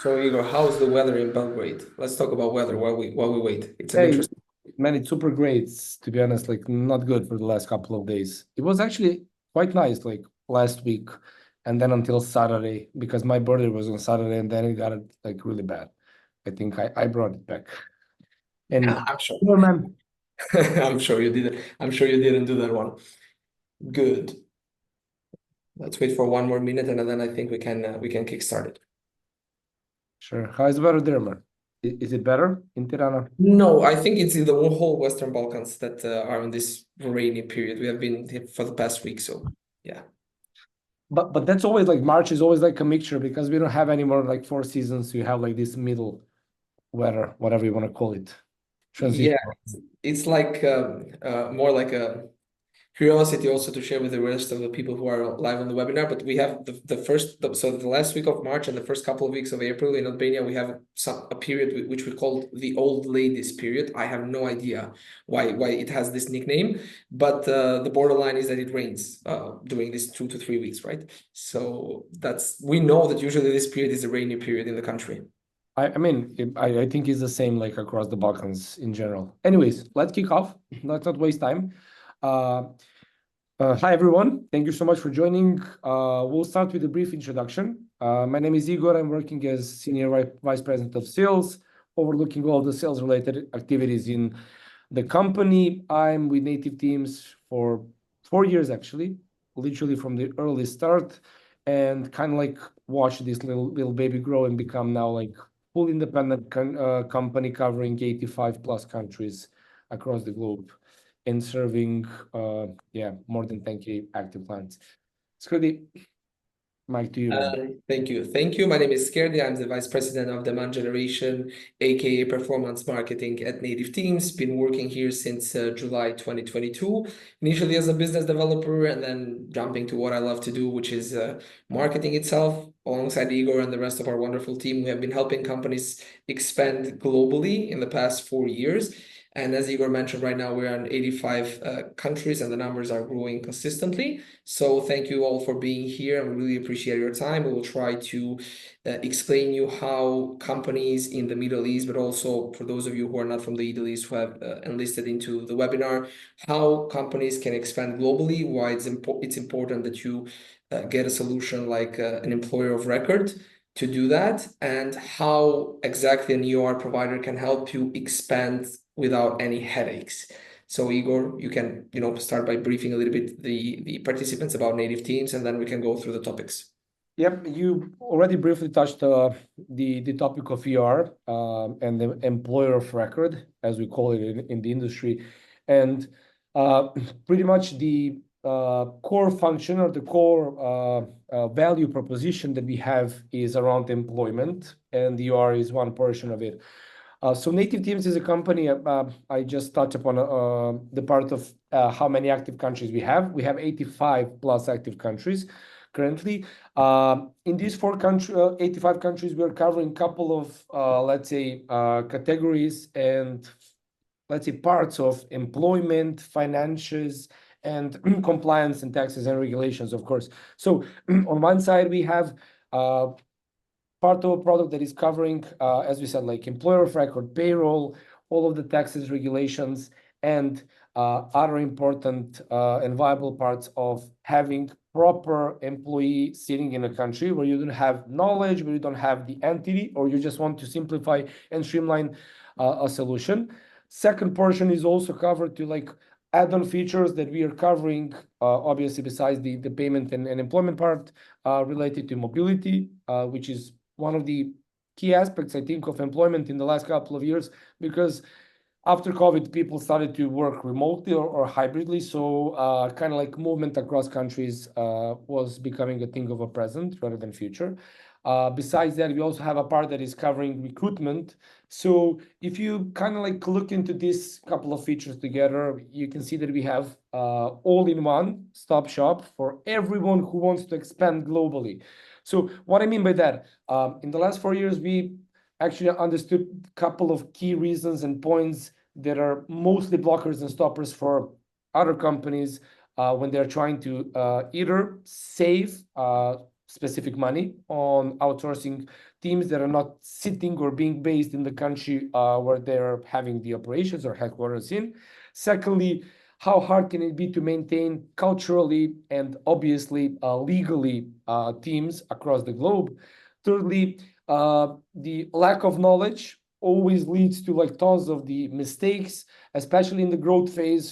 So Igor, how's the weather in Belgrade? Let's talk about weather while we wait. It's an Hey, interesting. man, it's super great. To be honest, like not good for the last couple of days. It was actually quite nice, like last week, and then until Saturday, because my birthday was on Saturday, and then it got like really bad. I think I brought it back. Yeah, And I'm sure. yeah, man, I'm sure you didn't. I'm sure you didn't do that one. Good. Let's wait for one more minute, and then I think we can kickstart it. sure. How is the weather there, man? Is it better in Tirana? No, I think it's in the whole Western Balkans that are in this rainy period. We have been here for the past week, so yeah. But that's always like March is always like a mixture because we don't have any more like 4 seasons. You have like this middle weather, whatever you want to call it, transition. Yeah, it's like more like a curiosity also to share with the rest of the people who are live on the webinar. But we have so the last week of March and the first couple of weeks of April in Albania, we have a period which we call the old ladies period. I have no idea why it has this nickname, but the borderline is that it rains during these 2 to 3 weeks, right? So we know that usually this period is a rainy period in the country. I mean, I think it's the same like across the Balkans in general. Anyways, let's kick off. Let's not waste time. Uh, Hi, everyone. Thank you so much for joining. We'll start with a brief introduction. My name is Igor. I'm working as Senior Vice President of Sales, overlooking all the sales-related activities in the company. I'm with Native Teams for 4 years, actually, literally from the early start, and kind of like watch this little baby grow and become now like full independent company covering 85 plus countries across the globe and serving more than 10K active clients. Skerdi, mic to you, man. Thank you. Thank you. My name is Skerdi. I'm the Vice President of Demand Generation, aka Performance Marketing at Native Teams. Been working here since July 2022, initially as a business developer, and then jumping to what I love to do, which is marketing itself. Alongside Igor and the rest of our wonderful team, we have been helping companies expand globally in the past 4 years. And as Igor mentioned, right now we're in 85 countries and the numbers are growing consistently. So thank you all for being here, and we really appreciate your time. We will try to explain you how companies in the Middle East, but also for those of you who are not from the Middle East who have enlisted into the webinar, how companies can expand globally, why it's important that you get a solution like an employer of record to do that, and how exactly an EOR provider can help you expand without any headaches. So Igor, you can start by briefing a little bit the participants about Native Teams, and then we can go through the topics. Yep, you already briefly touched the topic of ER and the employer of record, as we call it in the industry. And pretty much the core function or the core value proposition that we have is around employment, and ER is one portion of it. So Native Teams is a company. I just touched upon the part of how many active countries we have. We have 85 plus active countries currently. In these 85 countries, we are covering a couple of, let's say, categories and, let's say, parts of employment, financials, and compliance and taxes and regulations, of course. So on one side, we have part of a product that is covering, as we said, like employer of record, payroll, all of the taxes, regulations, and other important and viable parts of having proper employee sitting in a country where you don't have knowledge, where you don't have the entity, or you just want to simplify and streamline a solution. Second portion is also covered to like add-on features that we are covering, obviously besides the payment and employment part related to mobility, which is one of the key aspects, I think, of employment in the last couple of years, because after COVID, people started to work remotely or hybridly. So kind of like movement across countries was becoming a thing of a present rather than future. Besides that, we also have a part that is covering recruitment. So if you kind of like look into this couple of features together, you can see that we have all-in-one stop shop for everyone who wants to expand globally. So what I mean by that, in the last 4 years, we actually understood a couple of key reasons and points that are mostly blockers and stoppers for other companies when they're trying to either save specific money on outsourcing teams that are not sitting or being based in the country where they're having the operations or headquarters in. Secondly, how hard can it be to maintain culturally and obviously legally teams across the globe? Thirdly, the lack of knowledge always leads to like tons of the mistakes, especially in the growth phase.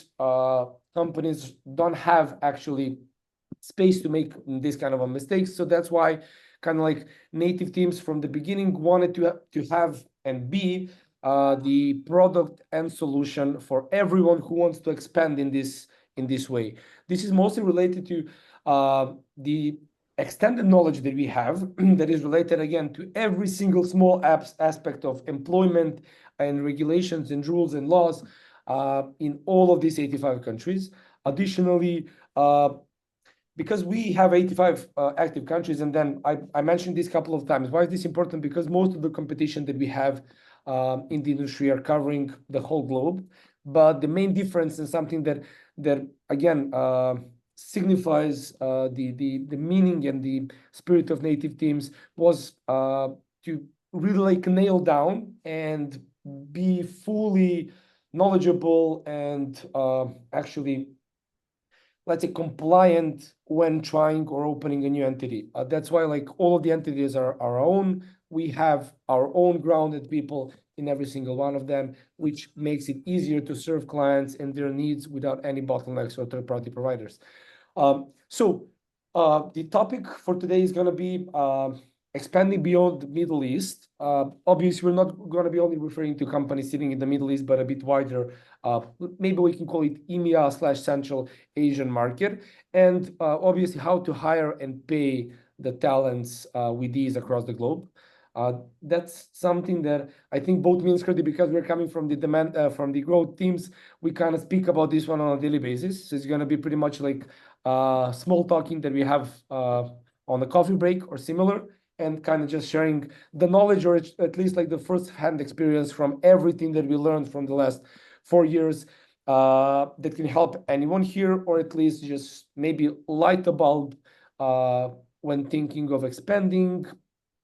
Companies don't have actually space to make this kind of a mistake. So that's why kind of like native teams from the beginning wanted to have and be the product and solution for everyone who wants to expand in this way. This is mostly related to the extended knowledge that we have that is related again to every single small aspect of employment and regulations and rules and laws in all of these 85 countries. Additionally, because we have 85 active countries, and then I mentioned this a couple of times. Why is this important? Because most of the competition that we have in the industry are covering the whole globe. But the main difference and something that again signifies the meaning and the spirit of native teams was to really like nail down and be fully knowledgeable and actually, let's say, compliant when trying or opening a new entity. That's why like all of the entities are our own. We have our own grounded people in every single one of them, which makes it easier to serve clients and their needs without any bottlenecks or third-party providers. So the topic for today is going to be expanding beyond the Middle East. Obviously, we're not going to be only referring to companies sitting in the Middle East, but a bit wider. Maybe we can call it EMEA/Central Asian market, and obviously how to hire and pay the talents with these across the globe. That's something that I think both me and Skerdi, because we're coming from the demand from the growth teams, we kind of speak about this one on a daily basis. So it's going to be pretty much like small talking that we have on a coffee break or similar, and kind of just sharing the knowledge, or at least like the first-hand experience from everything that we learned from the last 4 years that can help anyone here, or at least just maybe light a bulb when thinking of expanding,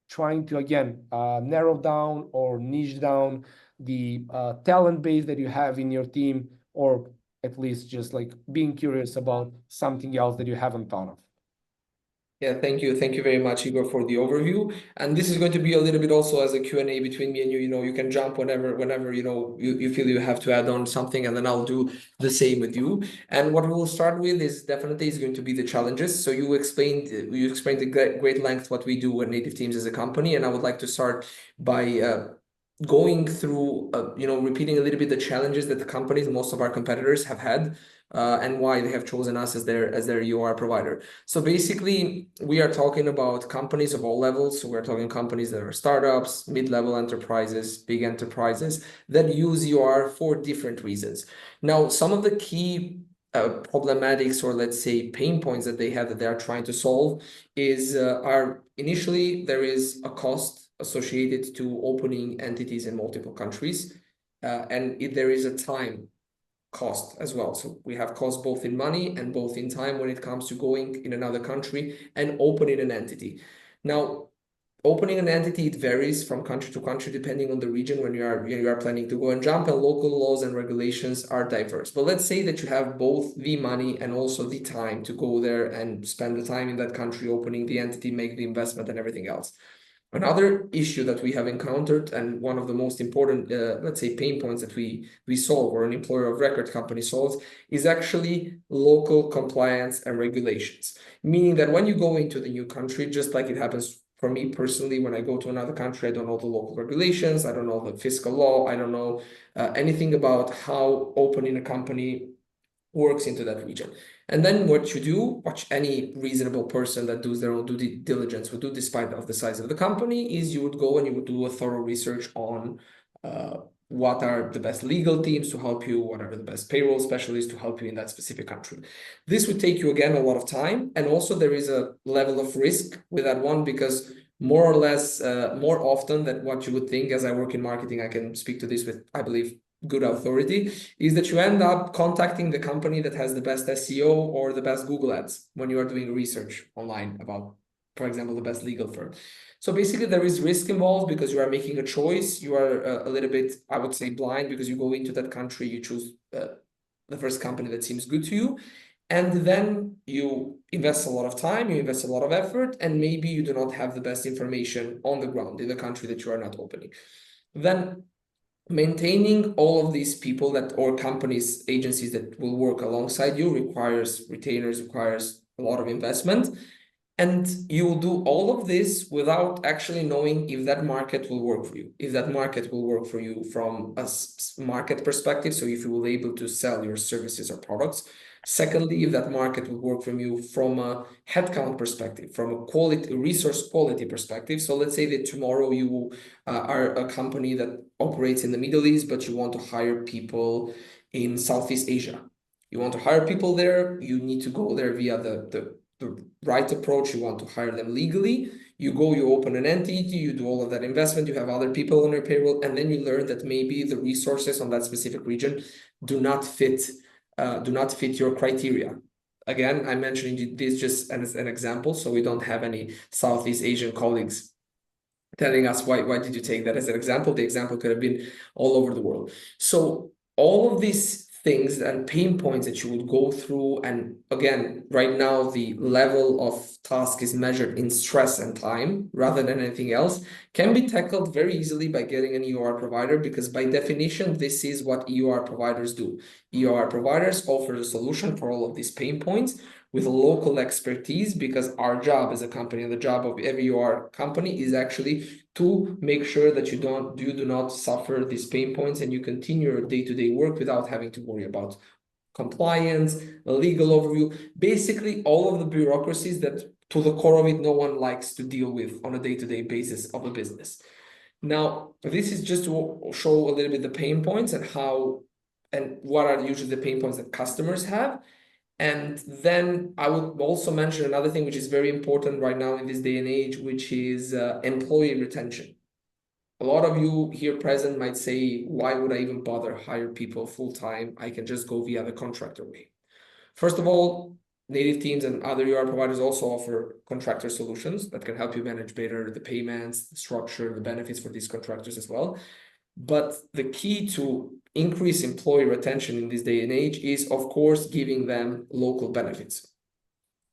trying to, again, narrow down or niche down the talent base that you have in your team, or at least just like being curious about something else that you haven't thought of. Yeah, thank you. Thank you very much, Igor, for the overview. And this is going to be a little bit also as a Q&A between me and you. You know, you can jump whenever you feel you have to add on something, and then I'll do the same with you. And what we will start with is definitely going to be the challenges. So you explained at great length what we do at Native Teams as a company, and I would like to start by going through, repeating a little bit the challenges that the companies, most of our competitors have had, and why they have chosen us as their UR provider. So basically, we are talking about companies of all levels. So we're talking companies that are startups, mid-level enterprises, big enterprises that use UR for different reasons. Now, some of the key problematics, or let's say pain points that they have that they are trying to solve are initially there is a cost associated to opening entities in multiple countries, and there is a time cost as well. So we have cost both in money and both in time when it comes to going in another country and opening an entity. Now, opening an entity, it varies from country to country depending on the region when you are planning to go and jump, and local laws and regulations are diverse. But let's say that you have both the money and also the time to go there and spend the time in that country opening the entity, make the investment and everything else. Another issue that we have encountered, and one of the most important, let's say, pain points that we solve, or an employer of record company solves, is actually local compliance and regulations. Meaning that when you go into the new country, just like it happens for me personally, when I go to another country, I don't know the local regulations, I don't know the fiscal law, I don't know anything about how opening a company works into that region. And then what you do, what any reasonable person that does their own due diligence would do, despite of the size of the company, is you would go and you would do a thorough research on what are the best legal teams to help you, what are the best payroll specialists to help you in that specific country. This would take you, again, a lot of time. And also there is a level of risk with that one, because more or less, more often than what you would think, as I work in marketing, I can speak to this with, I believe, good authority, is that you end up contacting the company that has the best SEO or the best Google ads when you are doing research online about for example, the best legal firm. So basically, there is risk involved because you are making a choice. You are a little bit, I would say, blind because you go into that country, you choose the first company that seems good to you. And then you invest a lot of time, you invest a lot of effort, and maybe you do not have the best information on the ground in the country that you are not opening. Then maintaining all of these people that or companies, agencies that will work alongside you requires retainers, requires a lot of investment. And you will do all of this without actually knowing if that market will work for you, if that market will work for you from a market perspective. So if you will be able to sell your services or products. Secondly, if that market will work from you from a headcount perspective, from a quality, resource quality perspective. So let's say that tomorrow you are a company that operates in the Middle East, but you want to hire people in Southeast Asia. You want to hire people there, you need to go there via the right approach. You want to hire them legally. You go, you open an entity, you do all of that investment, you have other people on your payroll, and then you learn that maybe the resources on that specific region do not fit your criteria. Again, I'm mentioning this just as an example, so we don't have any Southeast Asian colleagues telling us why did you take that as an example. The example could have been all over the world. So all of these things and pain points that you would go through, and again, right now the level of task is measured in stress and time rather than anything else, can be tackled very easily by getting an EOR provider, because by definition this is what EOR providers do. EOR providers offer a solution for all of these pain points with local expertise, because our job as a company and the job of every EOR company is actually to make sure that you do not suffer these pain points and you continue your day-to-day work without having to worry about compliance, a legal overview, basically all of the bureaucracies that to the core of it no one likes to deal with on a day-to-day basis of a business. Now, this is just to show a little bit the pain points and how and what are usually the pain points that customers have. And then I would also mention another thing which is very important right now in this day and age, which is employee retention. A lot of you here present might say, why would I even bother hire people full-time? I can just go via the contractor way. First of all, native teams and other EOR providers also offer contractor solutions that can help you manage better the payments, the structure, the benefits for these contractors as well. But the key to increase employee retention in this day and age is, of course, giving them local benefits.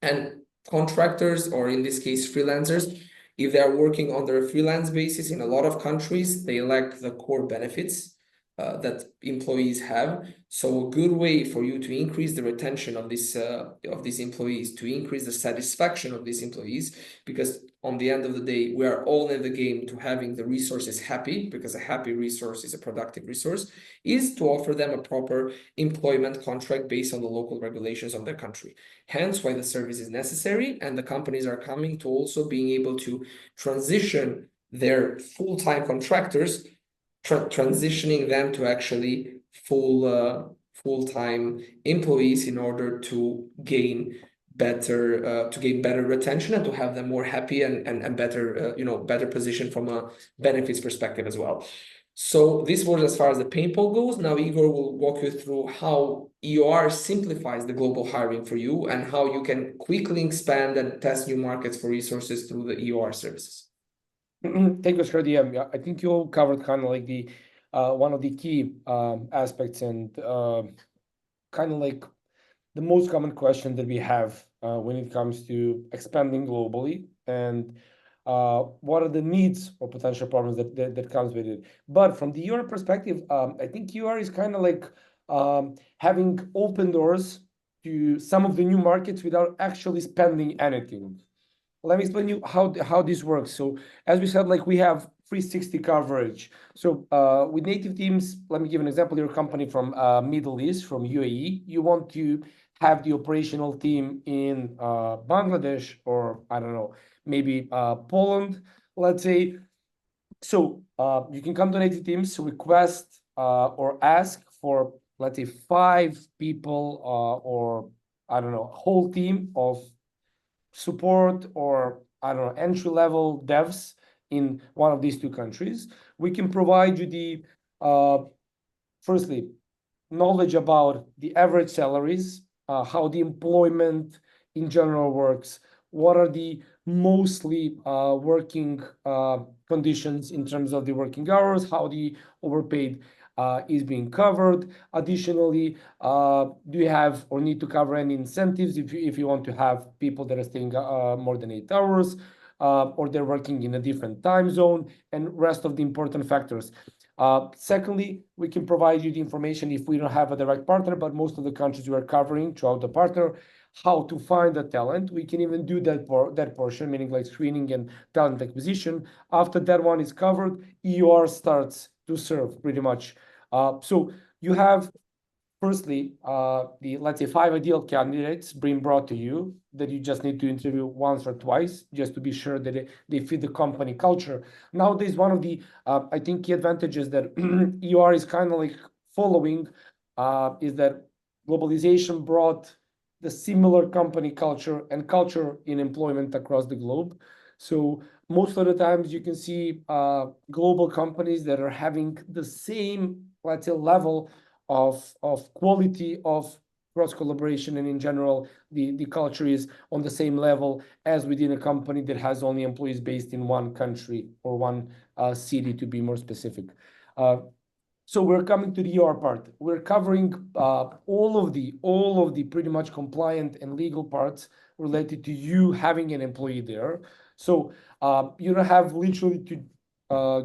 And contractors, or in this case, freelancers, if they are working on their freelance basis in a lot of countries, they lack the core benefits that employees have. So a good way for you to increase the retention of these employees, to increase the satisfaction of these employees, because on the end of the day, we are all in the game to having the resources happy, because a happy resource is a productive resource, is to offer them a proper employment contract based on the local regulations of their country. Hence why the service is necessary, and the companies are coming to also being able to transition their full-time contractors, transitioning them to actually full-time employees in order to gain better retention and to have them more happy and better better position from a benefits perspective as well. So this was as far as the pain point goes. Now Igor will walk you through how EOR simplifies the global hiring for you and how you can quickly expand and test new markets for resources through the EOR services. Thank you, Skerdi. Yeah, I think you covered kind of like the one of the key aspects and kind of like the most common question that we have when it comes to expanding globally, and what are the needs or potential problems that comes with it. But from the EOR perspective, I think EOR is kind of like having open doors to some of the new markets without actually spending anything. Let me explain you how this works. So as we said, like we have 360 coverage. So with native teams, let me give an example. You're a company from Middle East, from UAE. You want to have the operational team in Bangladesh, or I don't know, maybe Poland, let's say. So you can come to native teams, request or ask for, let's say, 5 people or I don't know, a whole team of support or I don't know, entry-level devs in one of these 2 countries. We can provide you the firstly knowledge about the average salaries, how the employment in general works, what are the mostly working conditions in terms of the working hours, how the overpaid is being covered. Additionally, do you have or need to cover any incentives if you want to have people that are staying more than 8 hours, or they're working in a different time zone, and rest of the important factors. Secondly, we can provide you the information if we don't have a direct partner, but most of the countries we are covering throughout the partner, how to find the talent. We can even do that portion, meaning like screening and talent acquisition. After that one is covered, EUR starts to serve pretty much. So you have, firstly, the, let's say, 5 ideal candidates being brought to you that you just need to interview once or twice just to be sure that they fit the company culture. Nowadays, one of the, I think, key advantages that EUR is kind of like following is that globalization brought the similar company culture and culture in employment across the globe. So most of the times you can see global companies that are having the same, let's say, level of quality of cross collaboration, and in general the culture is on the same level as within a company that has only employees based in one country or one city, to be more specific. So we're coming to the ER part. We're covering all of the pretty much compliant and legal parts related to you having an employee there. So you don't have literally to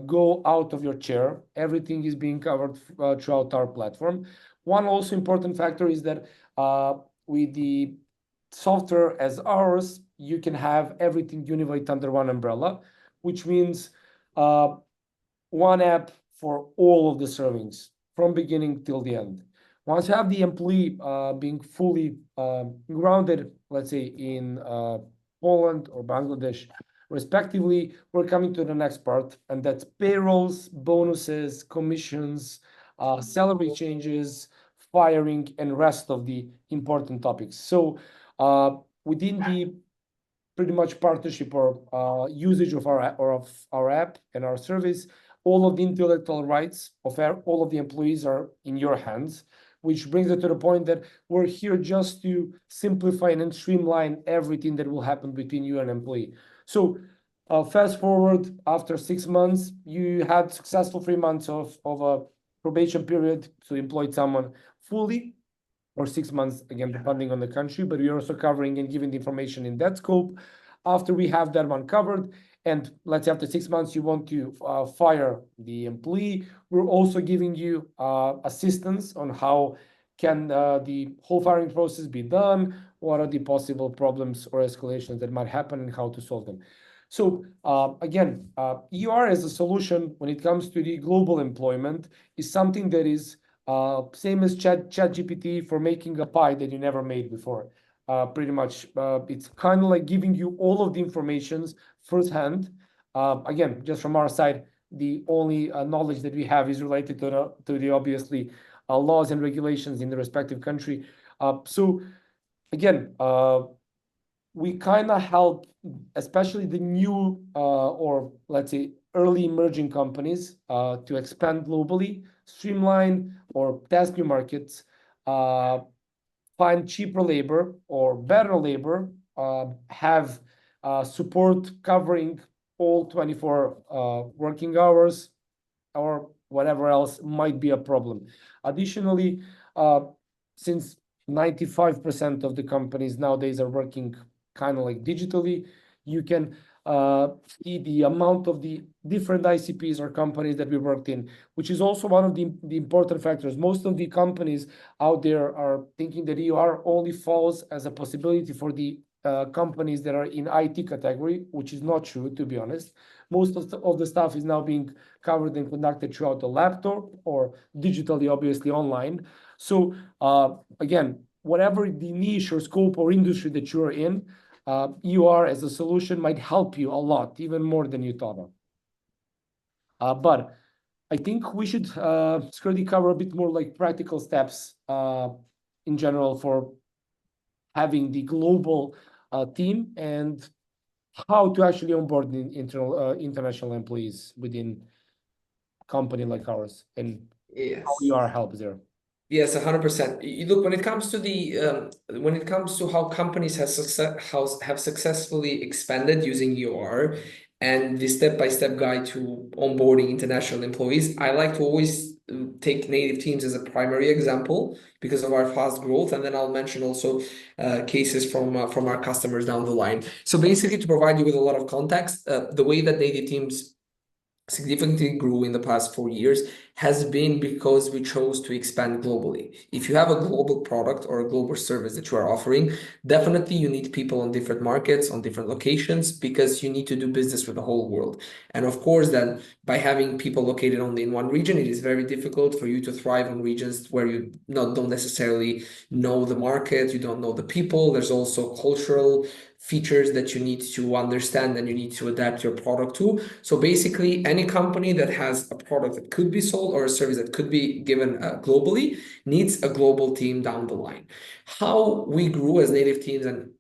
go out of your chair. Everything is being covered throughout our platform. One also important factor is that with the software as ours, you can have everything unified under one umbrella, which means one app for all of the servings from beginning till the end. Once you have the employee being fully grounded, let's say in Poland or Bangladesh, respectively, we're coming to the next part, and that's payrolls, bonuses, commissions, salary changes, firing, and rest of the important topics. So within the pretty much partnership or usage of our app and our service, all of the intellectual rights of all of the employees are in your hands, which brings it to the point that we're here just to simplify and streamline everything that will happen between you and employee. So fast forward, after 6 months, you had successful 3 months of a probation period to employ someone fully, or 6 months, again, depending on the country, but we're also covering and giving the information in that scope. After we have that one covered, and let's say after 6 months, you want to fire the employee, we're also giving you assistance on how can the whole firing process be done, what are the possible problems or escalations that might happen, and how to solve them. So again, ER as a solution when it comes to the global employment is something that is same as ChatGPT for making a pie that you never made before. Pretty much, it's kind of like giving you all of the informations firsthand. Again, just from our side, the only knowledge that we have is related to the obviously laws and regulations in the respective country. So again, we kind of help, especially the new or let's say early emerging companies to expand globally, streamline or test new markets, find cheaper labor or better labor, have support covering all 24 working hours or whatever else might be a problem. Additionally, since 95% of the companies nowadays are working kind of like digitally, you can see the amount of the different ICPs or companies that we worked in, which is also one of the important factors. Most of the companies out there are thinking that ER only falls as a possibility for the companies that are in IT category, which is not true, to be honest. Most of the stuff is now being covered and conducted throughout the laptop or digitally, obviously online. So again, whatever the niche or scope or industry that you're in, ER as a solution might help you a lot, even more than you thought of. But I think we should Skerdi cover a bit more like practical steps in general for having the global team and how to actually onboard the international employees within a company like ours, and how Yes. ER helps there. Yes, 100%. Look, when it comes to when it comes to how companies have successfully expanded using EOR and the step-by-step guide to onboarding international employees, I like to always take native teams as a primary example because of our fast growth, and then I'll mention also cases from our customers down the line. So basically, to provide you with a lot of context, the way that native teams significantly grew in the past 4 years has been because we chose to expand globally. If you have a global product or a global service that you are offering, definitely you need people on different markets, on different locations, because you need to do business with the whole world. And of course, then by having people located only in one region, it is very difficult for you to thrive in regions where you don't necessarily know the market, you don't know the people. There's also cultural features that you need to understand and you need to adapt your product to. So basically, any company that has a product that could be sold or a service that could be given globally needs a global team down the line. How we grew as native teams, and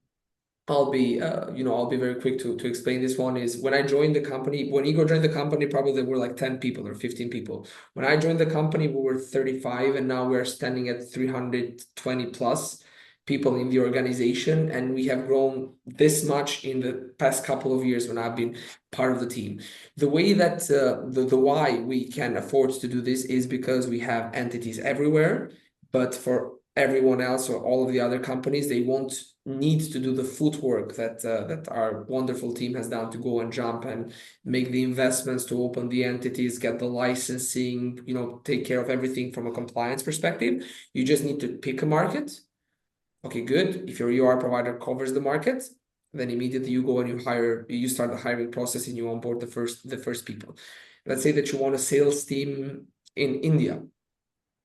I'll be, I'll be very quick to explain this one, is when I joined the company, when Igor joined the company, probably there were like 10 people or 15 people. When I joined the company, we were 35, and now we're standing at 320 plus people in the organization. And we have grown this much in the past couple of years when I've been part of the team. The way that, the why we can afford to do this is because we have entities everywhere, but for everyone else or all of the other companies, they won't need to do the footwork that our wonderful team has done to go and jump and make the investments to open the entities, get the licensing, take care of everything from a compliance perspective. You just need to pick a market. Okay, good. If your EOR provider covers the market, then immediately you go and you start the hiring process and you onboard the first people. Let's say that you want a sales team in India,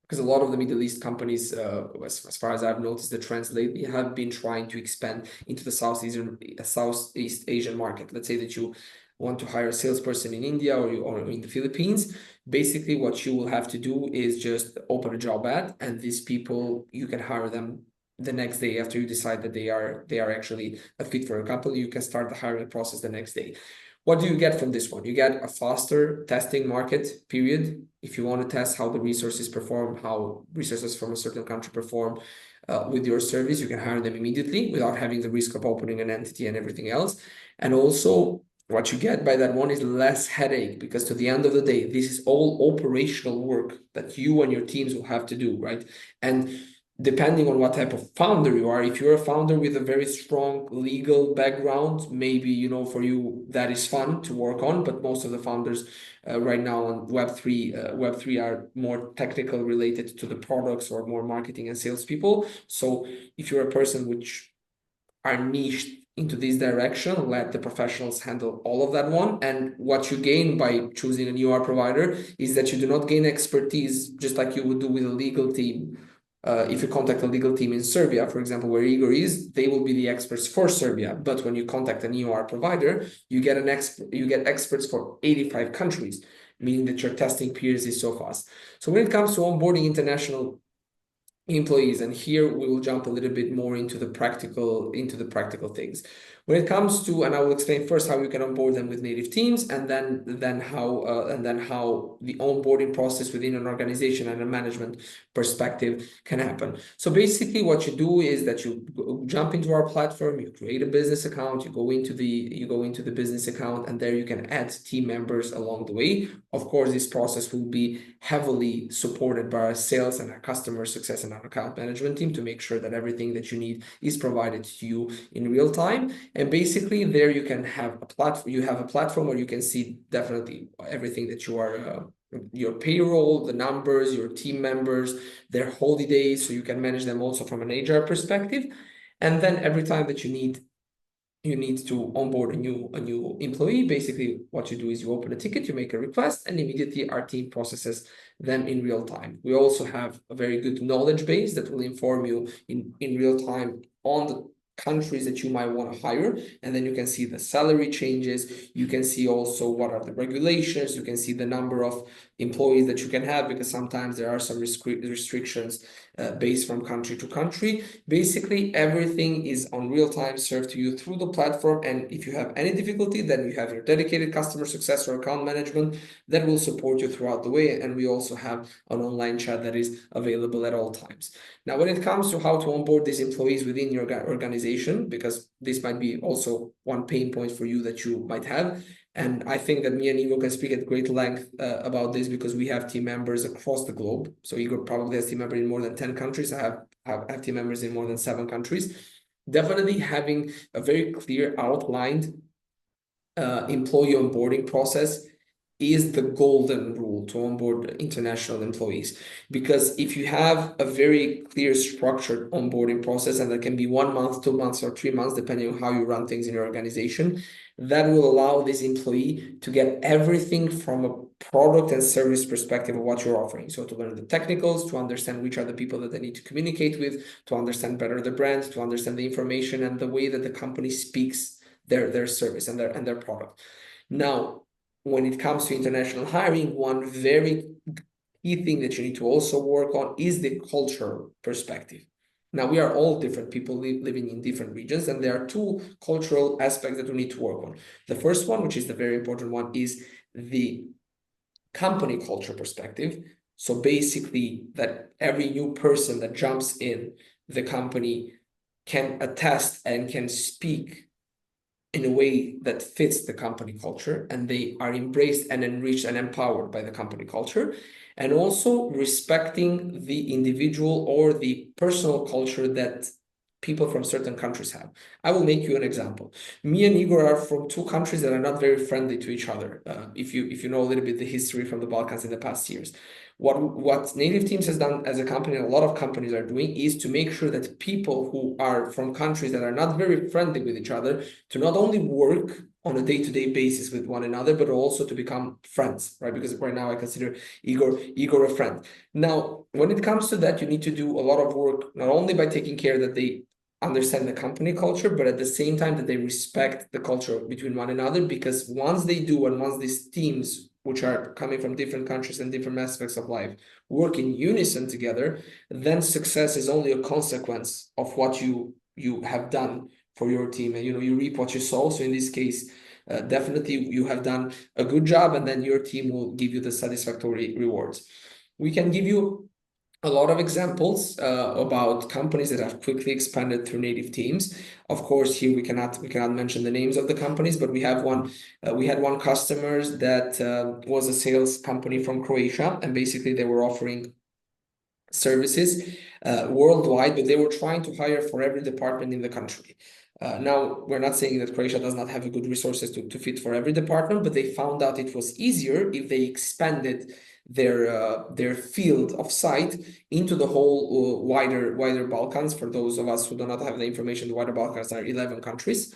because a lot of the Middle East companies, as far as I've noticed, the trends lately have been trying to expand into the Southeast Asian market. Let's say that you want to hire a salesperson in India or in the Philippines. Basically, what you will have to do is just open a job ad, and these people, you can hire them the next day after you decide that they are actually a fit for a company. You can start the hiring process the next day. What do you get from this one? You get a faster testing market period. If you want to test how the resources perform, how resources from a certain country perform with your service, you can hire them immediately without having the risk of opening an entity and everything else. And also, what you get by that one is less headache, because to the end of the day, this is all operational work that you and your teams will have to do, right? And depending on what type of founder you are, if you're a founder with a very strong legal background, maybe, for you, that is fun to work on. But most of the founders right now on Web3 are more technical, related to the products, or more marketing and salespeople. So if you're a person which are niched into this direction, let the professionals handle all of that one. And what you gain by choosing a EOR provider is that you do not gain expertise just like you would do with a legal team. If you contact a legal team in Serbia, for example, where Igor is, they will be the experts for Serbia. But when you contact an EOR provider, you get experts for 85 countries, meaning that your testing periods is so fast. So when it comes to onboarding international employees, and here we will jump a little bit more into the practical things. When it comes to, and I will explain first how you can onboard them with native teams, and then how the onboarding process within an organization and a management perspective can happen. So basically, what you do is that you jump into our platform, you create a business account, you go into the business account, and there you can add team members along the way. Of course, this process will be heavily supported by our sales and our customer success and our account management team to make sure that everything that you need is provided to you in real time. And basically, there you can have a platform. You have a platform where you can see definitely everything that you are, your payroll, the numbers, your team members, their holidays, so you can manage them also from an HR perspective. And then every time that you need to onboard a new employee, basically what you do is you open a ticket, you make a request, and immediately our team processes them in real time. We also have a very good knowledge base that will inform you in real time on the countries that you might want to hire, and then you can see the salary changes. You can see also what are the regulations. You can see the number of employees that you can have, because sometimes there are some restrictions based from country to country. Basically, everything is on real time served to you through the platform, and if you have any difficulty, then you have your dedicated customer success or account management that will support you throughout the way, and we also have an online chat that is available at all times. Now, when it comes to how to onboard these employees within your organization, because this might be also one pain point for you that you might have, and I think that me and Igor can speak at great length about this, because we have team members across the globe. So Igor probably has team members in more than 10 countries. I have team members in more than 7 countries. Definitely having a very clear outlined employee onboarding process is the golden rule to onboard international employees. Because if you have a very clear structured onboarding process, and that can be 1 month, 2 months, or 3 months, depending on how you run things in your organization, that will allow this employee to get everything from a product and service perspective of what you're offering. So to learn the technicals, to understand which are the people that they need to communicate with, to understand better the brand, to understand the information and the way that the company speaks their service and their product. Now, when it comes to international hiring, one very key thing that you need to also work on is the cultural perspective. Now, we are all different people living in different regions, and there are 2 cultural aspects that we need to work on. The first one, which is the very important one, is the company culture perspective. So basically, that every new person that jumps in the company can attest and can speak in a way that fits the company culture, and they are embraced and enriched and empowered by the company culture, and also respecting the individual or the personal culture that people from certain countries have. I will make you an example. Me and Igor are from 2 countries that are not very friendly to each other. If you know a little bit the history from the Balkans in the past years. What Native Teams has done as a company, and a lot of companies are doing, is to make sure that people who are from countries that are not very friendly with each other, to not only work on a day-to-day basis with one another, but also to become friends, right? Because right now I consider Igor a friend. Now, when it comes to that, you need to do a lot of work, not only by taking care that they understand the company culture, but at the same time that they respect the culture between one another, because once they do, and once these teams, which are coming from different countries and different aspects of life, work in unison together, then success is only a consequence of what you have done for your team. And you reap what you sow. So in this case, definitely you have done a good job, and then your team will give you the satisfactory rewards. We can give you a lot of examples about companies that have quickly expanded through native teams. Of course, here we cannot mention the names of the companies, but we have one. We had one customer that was a sales company from Croatia, and basically they were offering services worldwide, but they were trying to hire for every department in the country. Now, we're not saying that Croatia does not have good resources to fit for every department, but they found out it was easier if they expanded their field of sight into the whole wider Balkans. For those of us who do not have the information, the wider Balkans are 11 countries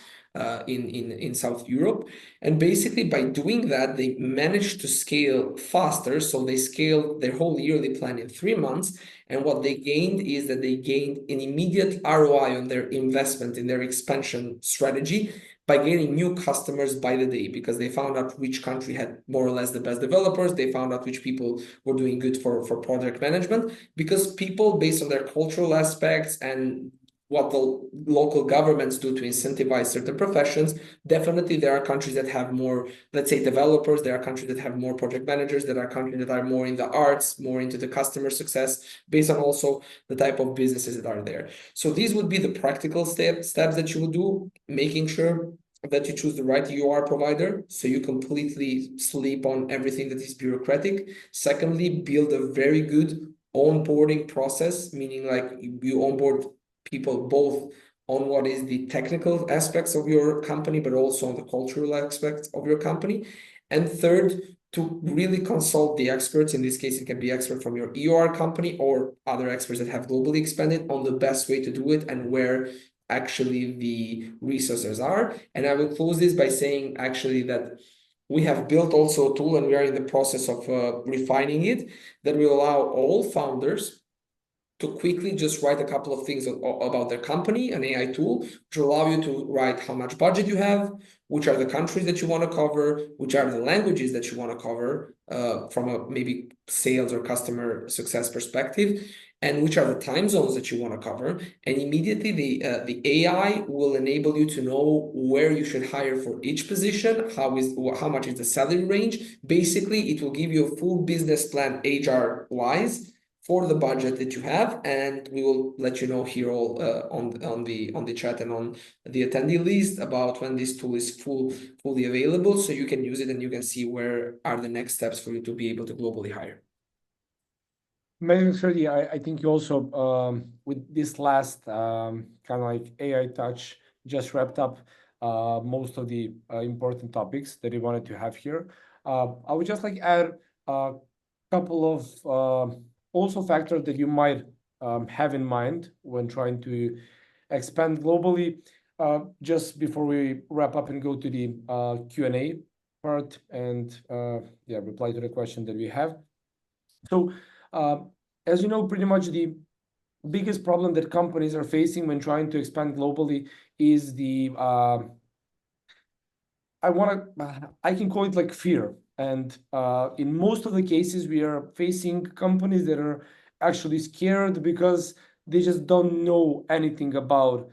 in South Europe. And basically by doing that, they managed to scale faster. So they scaled their whole yearly plan in 3 months. And what they gained is that they gained an immediate ROI on their investment in their expansion strategy by gaining new customers by the day, because they found out which country had more or less the best developers. They found out which people were doing good for project management, because people, based on their cultural aspects and what the local governments do to incentivize certain professions, definitely there are countries that have more, let's say, developers. There are countries that have more project managers. There are countries that are more in the arts, more into the customer success, based on also the type of businesses that are there. So these would be the practical steps that you would do, making sure that you choose the right UR provider, so you completely sleep on everything that is bureaucratic. Secondly, build a very good onboarding process, meaning like you onboard people both on what is the technical aspects of your company, but also on the cultural aspects of your company. And third, to really consult the experts. In this case, it can be expert from your EOR company or other experts that have globally expanded on the best way to do it and where actually the resources are. And I will close this by saying actually that we have built also a tool, and we are in the process of refining it, that will allow all founders to quickly just write a couple of things about their company, an AI tool, which will allow you to write how much budget you have, which are the countries that you want to cover, which are the languages that you want to cover from a maybe sales or customer success perspective, and which are the time zones that you want to cover. And immediately the AI will enable you to know where you should hire for each position, how much is the salary range. Basically, it will give you a full business plan HR-wise for the budget that you have, and we will let you know here all on the chat and on the attendee list about when this tool is fully available, so you can use it and you can see where are the next steps for you to be able to globally hire. Amazing, Skerdi. I think you also, with this last kind of like AI touch, just wrapped up most of the important topics that we wanted to have here. I would just like add a couple of also factors that you might have in mind when trying to expand globally. Just before we wrap up and go to the Q&A part and yeah, reply to the question that we have. So as you know, pretty much the biggest problem that companies are facing when trying to expand globally is the I can call it like fear. And in most of the cases, we are facing companies that are actually scared because they just don't know anything about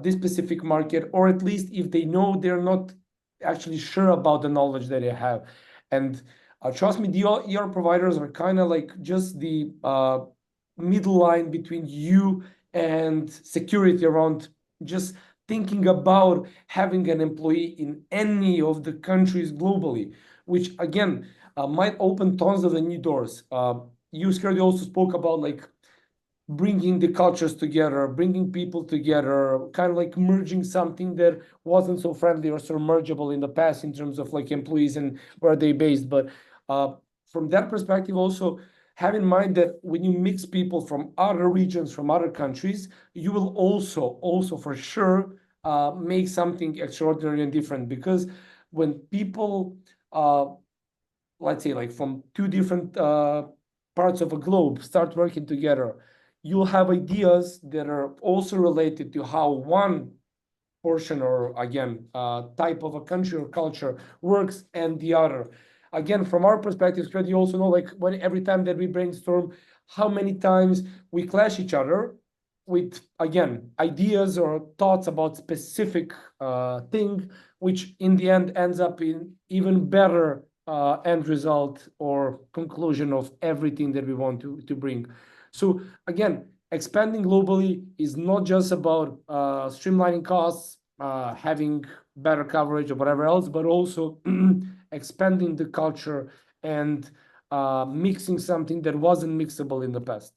this specific market, or at least if they know, they're not actually sure about the knowledge that they have. And trust me, the ER providers are kind of like just the middle line between you and security around just thinking about having an employee in any of the countries globally, which again might open tons of the new doors. You, Skerdi, also spoke about like bringing the cultures together, bringing people together, kind of like merging something that wasn't so friendly or so mergeable in the past in terms of like employees and where they based. But from that perspective, also have in mind that when you mix people from other regions, from other countries, you will also for sure make something extraordinary and different. Because when people, let's say like from two different parts of a globe start working together, you'll have ideas that are also related to how one portion or again type of a country or culture works and the other. Again, from our perspective, you also know like when every time that we brainstorm, how many times we clash each other with again ideas or thoughts about specific thing, which in the end ends up in even better end result or conclusion of everything that we want to bring. So again, expanding globally is not just about streamlining costs, having better coverage or whatever else, but also expanding the culture and mixing something that wasn't mixable in the past.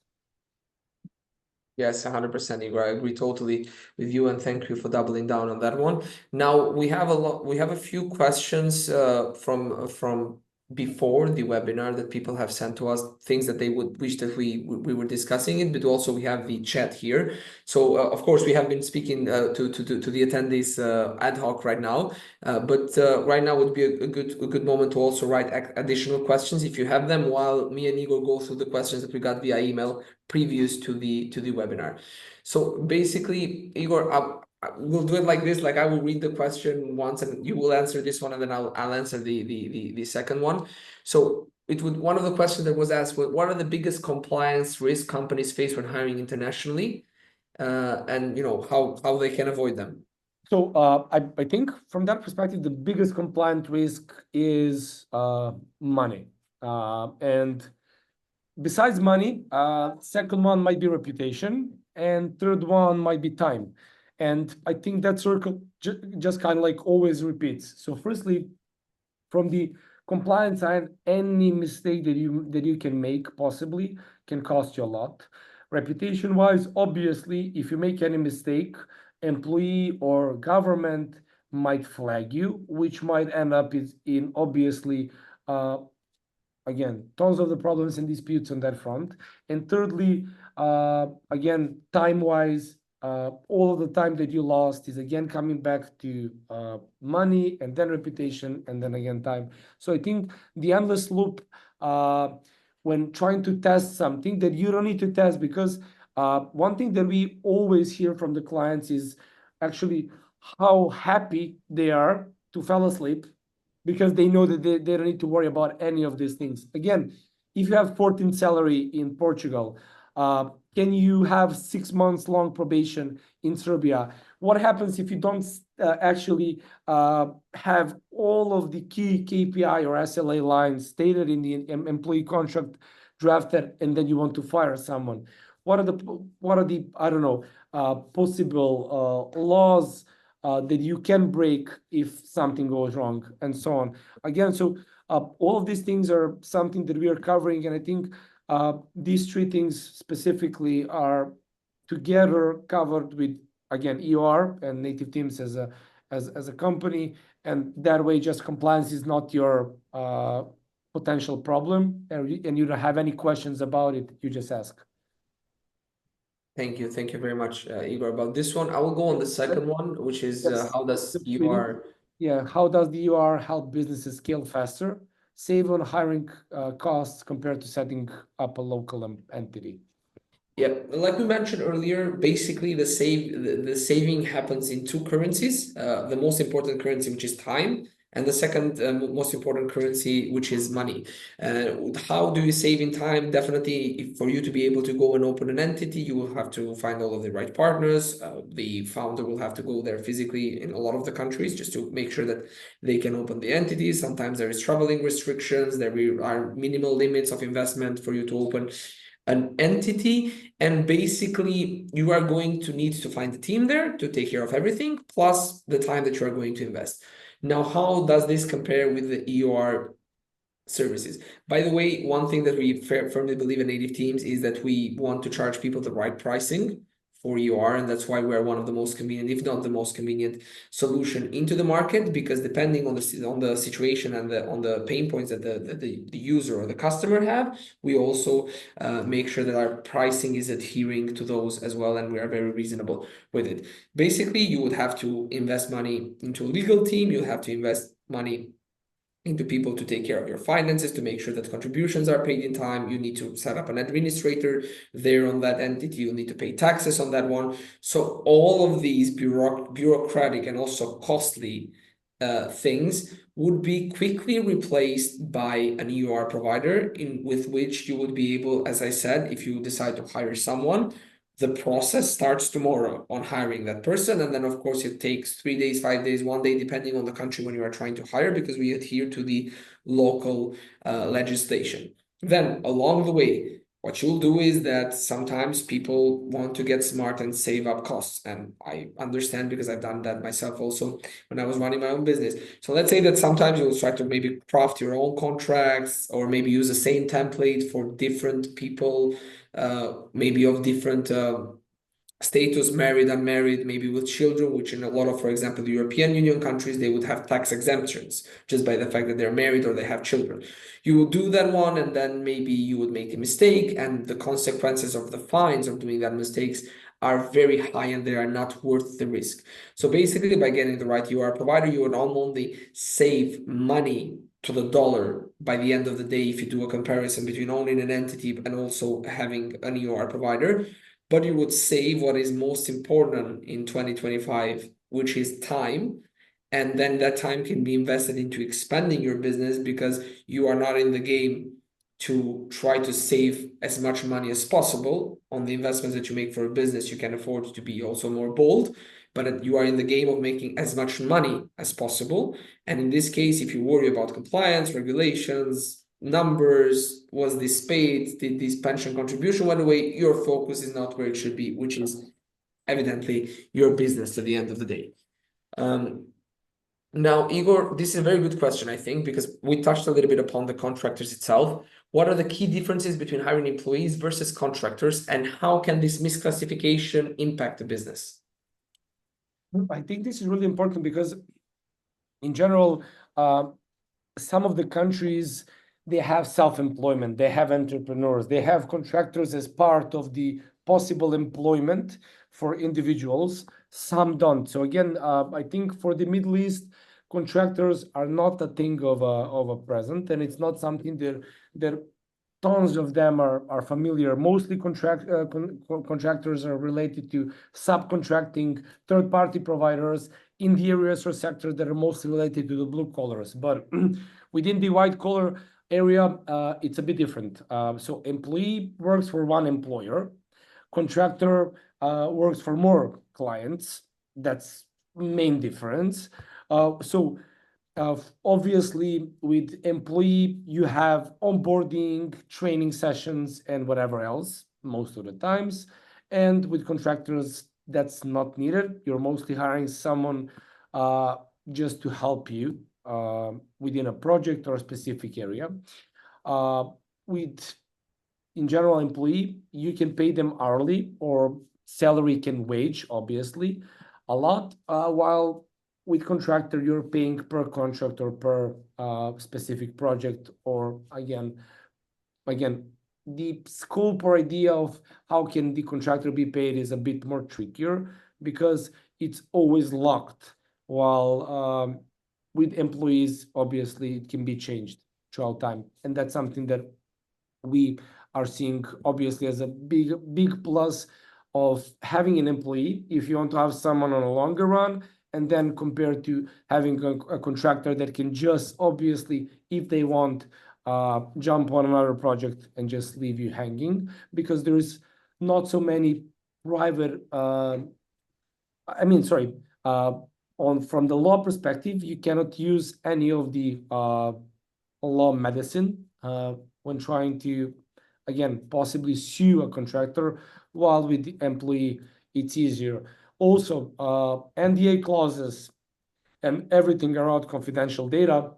Yes, 100%, Igor. I agree totally with you, and thank you for doubling down on that one. Now we have a few questions from before the webinar that people have sent to us, things that they would wish that we were discussing it, but also we have the chat here. So of course we have been speaking to the attendees ad hoc right now, but right now would be a good moment to also write additional questions if you have them, while me and Igor go through the questions that we got via email previous to the webinar. So basically, Igor, we'll do it like this. Like I will read the question once, and you will answer this one, and then I'll answer the second one. So one of the questions that was asked was, what are the biggest compliance risk companies face when hiring internationally, and how they can avoid them? So I think from that perspective, the biggest compliant risk is money, and besides money, second one might be reputation, and third one might be time. And I think that circle just kind of like always repeats. So firstly, from the compliance side, any mistake that you can make possibly can cost you a lot. Reputation wise, obviously, if you make any mistake, employee or government might flag you, which might end up in obviously again, tons of the problems and disputes on that front. And thirdly, again, time-wise, all of the time that you lost is again coming back to money and then reputation and then again time. So I think the endless loop when trying to test something that you don't need to test, because One thing that we always hear from the clients is actually how happy they are to fall asleep because they know that they don't need to worry about any of these things. Again, if you have 14 salary in Portugal, can you have 6 months long probation in Serbia? What happens if you don't actually have all of the key KPI or SLA lines stated in the employee contract drafted, and then you want to fire someone? What are the I don't know possible laws that you can break if something goes wrong, and so on. Again, so all of these things are something that we are covering, and I think these three things specifically are together covered with, again, EOR and native teams as a company, and that way just compliance is not your potential problem, and you don't have any questions about it, you just ask. Thank you very much, Igor, about this one. I will go on the second one, which is Yes. how does Just reading. EOR Yeah, how does the EOR help businesses scale faster, save on hiring costs compared to setting up a local entity? Yeah, like we mentioned earlier, basically the saving happens in two currencies. The most important currency, which is time, and the second most important currency, which is money. How do you save in time? Definitely, for you to be able to go and open an entity, you will have to find all of the right partners. The founder will have to go there physically in a lot of the countries just to make sure that they can open the entity. Sometimes there is traveling restrictions. There are minimal limits of investment for you to open an entity, and basically you are going to need to find a team there to take care of everything, plus the time that you are going to invest. Now, how does this compare with the EOR services? By the way, one thing that we firmly believe in native teams is that we want to charge people the right pricing for EOR, and that's why we're one of the most convenient, if not the most convenient, solution into the market, because depending on the situation and on the pain points that the user or the customer have, we also make sure that our pricing is adhering to those as well, and we are very reasonable with it. Basically, you would have to invest money into a legal team, you have to invest money into people to take care of your finances, to make sure that contributions are paid in time. You need to set up an administrator there on that entity. You need to pay taxes on that one. So all of these bureaucratic and also costly things would be quickly replaced by an EOR provider with which you would be able, as I said, if you decide to hire someone, the process starts tomorrow on hiring that person. And then, of course, it takes 3 days, 5 days, 1 day, depending on the country when you are trying to hire, because we adhere to the local legislation. Then, along the way, what you'll do is that sometimes people want to get smart and save up costs. And I understand because I've done that myself also when I was running my own business. So let's say that sometimes you'll try to maybe craft your own contracts or maybe use the same template for different people, maybe of different status, married, unmarried, maybe with children, which in a lot of, for example, the European Union countries, they would have tax exemptions just by the fact that they're married or they have children. You will do that one, and then maybe you would make a mistake, and the consequences of the fines of doing that mistakes are very high and they are not worth the risk. So basically, by getting the right EOR provider, you would not only save money to the dollar by the end of the day if you do a comparison between owning an entity and also having an EOR provider, but you would save what is most important in 2025, which is time. And then that time can be invested into expanding your business because you are not in the game to try to save as much money as possible on the investments that you make for a business. You can afford to be also more bold, but you are in the game of making as much money as possible. And in this case, if you worry about compliance, regulations, numbers, was this paid, did this pension contribution went away, your focus is not where it should be, which is evidently your business at the end of the day. Now, Igor, this is a very good question, I think, because we touched a little bit upon the contractors itself. What are the key differences between hiring employees versus contractors, and how can this misclassification impact the business? I think this is really important because in general, some of the countries, they have self-employment, they have entrepreneurs, they have contractors as part of the possible employment for individuals. Some don't. So again, I think for the Middle East, contractors are not a thing of a present, and it's not something that tons of them are familiar. Mostly contractors are related to subcontracting, third-party providers in the areas or sectors that are mostly related to the blue collars. But within the white collar area, it's a bit different. So employee works for one employer, contractor works for more clients. That's main difference. Obviously, with employee, you have onboarding, training sessions, and whatever else most of the times. And with contractors, that's not needed. You're mostly hiring someone just to help you within a project or a specific area. With in general employee, you can pay them hourly or salary can wage, obviously, a lot, while with contractor, you're paying per contract or per specific project, or again, the scope or idea of how can the contractor be paid is a bit more trickier because it's always locked, while with employees, obviously, it can be changed throughout time. And that's something that we are seeing obviously as a big plus of having an employee if you want to have someone on a longer run, and then compared to having a contractor that can just obviously, if they want, jump on another project and just leave you hanging, because there is not so many private from the law perspective, you cannot use any of the law medicine when trying to, again, possibly sue a contractor, while with the employee, it's easier. Also, NDA clauses and everything around confidential data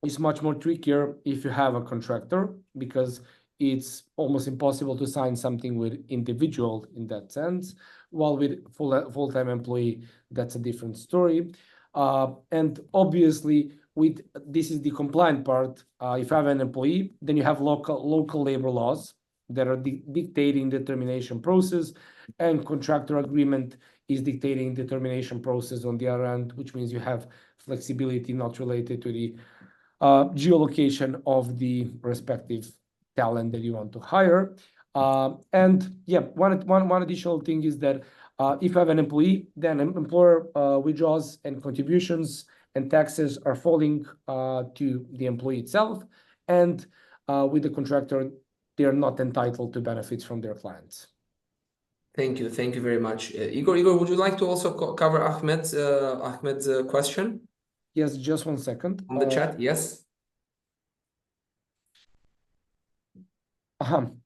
is much more trickier if you have a contractor, because it's almost impossible to sign something with individual in that sense, while with full-time employee, that's a different story. And obviously, with this is the compliant part. If you have an employee, then you have local labor laws that are dictating the termination process, and contractor agreement is dictating the termination process on the other end, which means you have flexibility not related to the geolocation of the respective talent that you want to hire. And yeah, one additional thing is that if you have an employee, then an employer withdrawals and contributions and taxes are falling to the employee itself. And with the contractor, they are not entitled to benefits from their clients. Thank you very much. Igor, would you like to also cover Ahmed's question? Yes, just 1 second. On the chat, yes.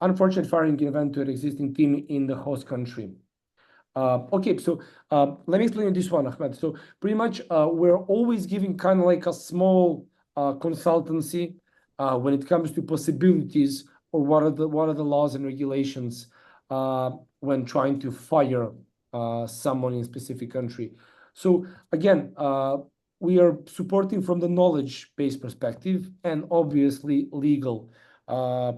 Unfortunate firing event to an existing team in the host country. Okay, so let me explain this one, Ahmed. So pretty much we're always giving kind of like a small consultancy when it comes to possibilities, or what are the laws and regulations when trying to fire someone in a specific country. So again, we are supporting from the knowledge-based perspective and obviously legal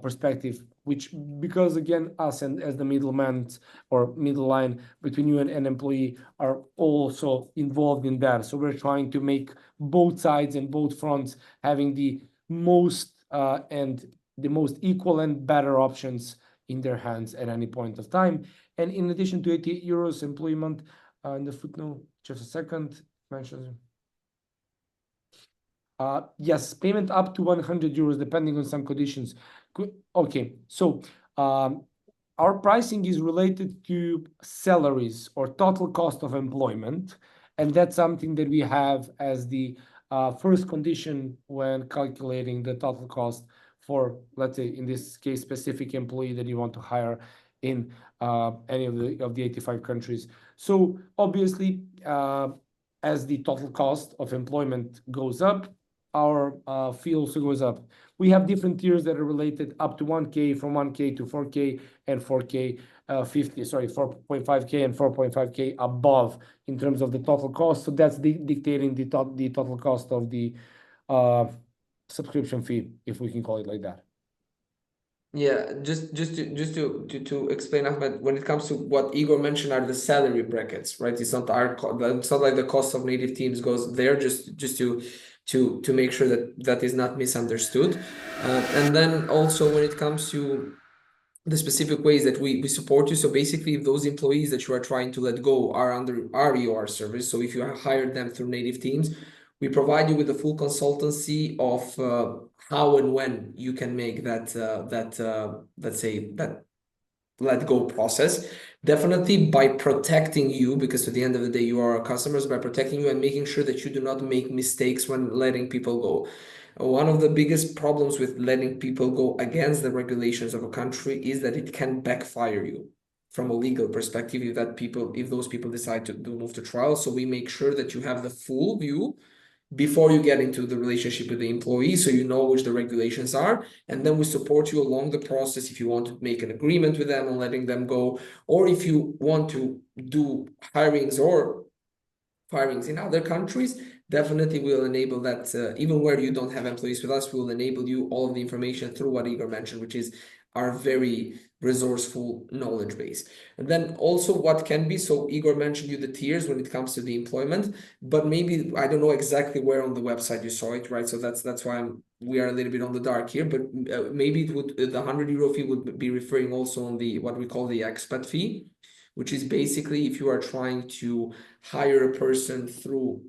perspective, which, because again, us and as the middleman or middle line between you and an employee are also involved in that. So we're trying to make both sides and both fronts having the most equal and better options in their hands at any point of time. And in addition to 88 euros employment, in the footnote, just a second, mentions. Yes, payment up to 100 euros, depending on some conditions. Okay, so our pricing is related to salaries or total cost of employment. And that's something that we have as the first condition when calculating the total cost for, let's say, in this case, specific employee that you want to hire in any of the 85 countries. So obviously, as the total cost of employment goes up, our fee also goes up. We have different tiers that are related up to 1K, from 1K to 4K, and 4K, 4.5K and 4.5K above in terms of the total cost. So that's dictating the total cost of the subscription fee, if we can call it like that. Yeah, just to explain, Ahmed, when it comes to what Igor mentioned are the salary brackets, right? It's not like the cost of native teams goes there. Just to make sure that that is not misunderstood. And then also when it comes to the specific ways that we support you. So basically, if those employees that you are trying to let go are under our EOR service, so if you have hired them through native teams, we provide you with a full consultancy of how and when you can make that let's say that let go process. Definitely by protecting you, because at the end of the day, you are our customers, by protecting you and making sure that you do not make mistakes when letting people go. One of the biggest problems with letting people go against the regulations of a country is that it can backfire you from a legal perspective if those people decide to move to trial. So we make sure that you have the full view before you get into the relationship with the employee, so you know which the regulations are, and then we support you along the process if you want to make an agreement with them on letting them go, or if you want to do hirings or firings in other countries. Definitely we'll enable that. Even where you don't have employees with us, we'll enable you all of the information through what Igor mentioned, which is our very resourceful knowledge base. And then also what can be, so Igor mentioned you the tiers when it comes to the employment, but maybe I don't know exactly where on the website you saw it, right? So that's why we are a little bit on the dark here, but maybe it would, the €100 fee would be referring also on the what we call the expat fee, which is basically if you are trying to hire a person through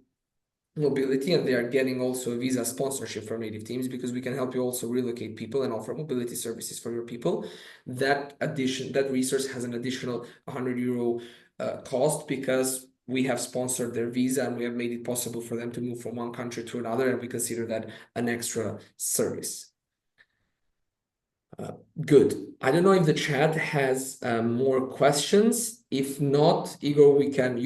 mobility and they are getting also a visa sponsorship from native teams, because we can help you also relocate people and offer mobility services for your people. That resource has an additional €100 cost, because we have sponsored their visa and we have made it possible for them to move from one country to another, and we consider that an extra service. Good. I don't know if the chat has more questions. If not, Igor, you can,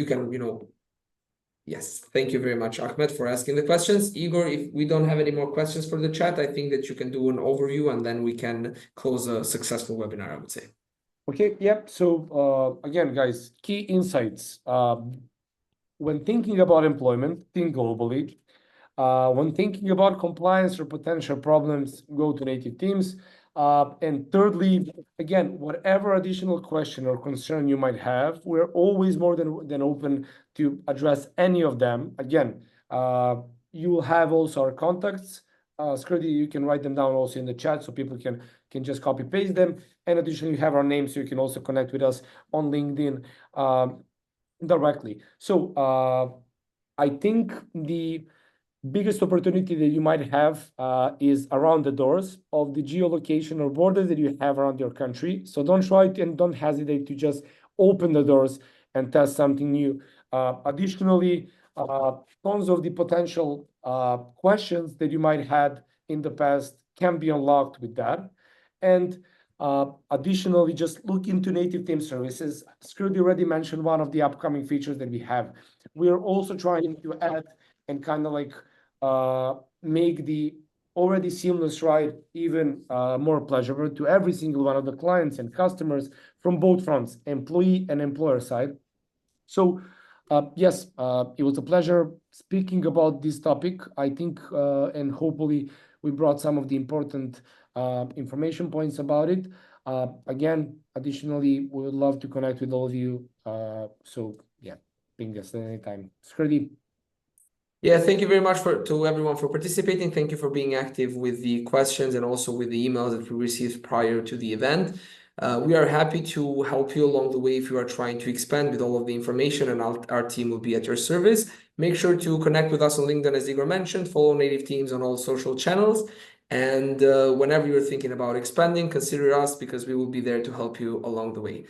yes, thank you very much, Ahmed, for asking the questions. Igor, if we don't have any more questions for the chat, I think that you can do an overview and then we can close a successful webinar, I would say. Okay, yep. So again, guys, key insights. When thinking about employment, think globally. When thinking about compliance or potential problems, go to native teams. And thirdly, again, whatever additional question or concern you might have, we're always more than open to address any of them. Again, you will have also our contacts. Skerdi, you can write them down also in the chat so people can just copy paste them. And additionally, you have our names, so you can also connect with us on LinkedIn directly. So I think the biggest opportunity that you might have is around the doors of the geolocation or border that you have around your country. So don't try it and don't hesitate to just open the doors and test something new. Additionally, tons of the potential questions that you might had in the past can be unlocked with that. And additionally, just look into native team services. Skerdi already mentioned one of the upcoming features that we have. We are also trying to add and kind of like make the already seamless ride even more pleasurable to every single one of the clients and customers from both fronts, employee and employer side. So yes, it was a pleasure speaking about this topic. I think, and hopefully we brought some of the important information points about it. Again, additionally, we would love to connect with all of you. So yeah, ping us at any time. Skerdi. Yeah, thank you very much to everyone for participating. Thank you for being active with the questions and also with the emails that we received prior to the event. We are happy to help you along the way if you are trying to expand with all of the information, and our team will be at your service. Make sure to connect with us on LinkedIn, as Igor mentioned, follow native teams on all social channels. And whenever you're thinking about expanding, consider us, because we will be there to help you along the way.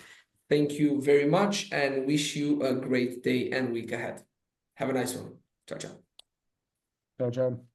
Thank you very much and wish you a great day and week ahead. Have a nice one. Ciao, ciao. Ciao, ciao.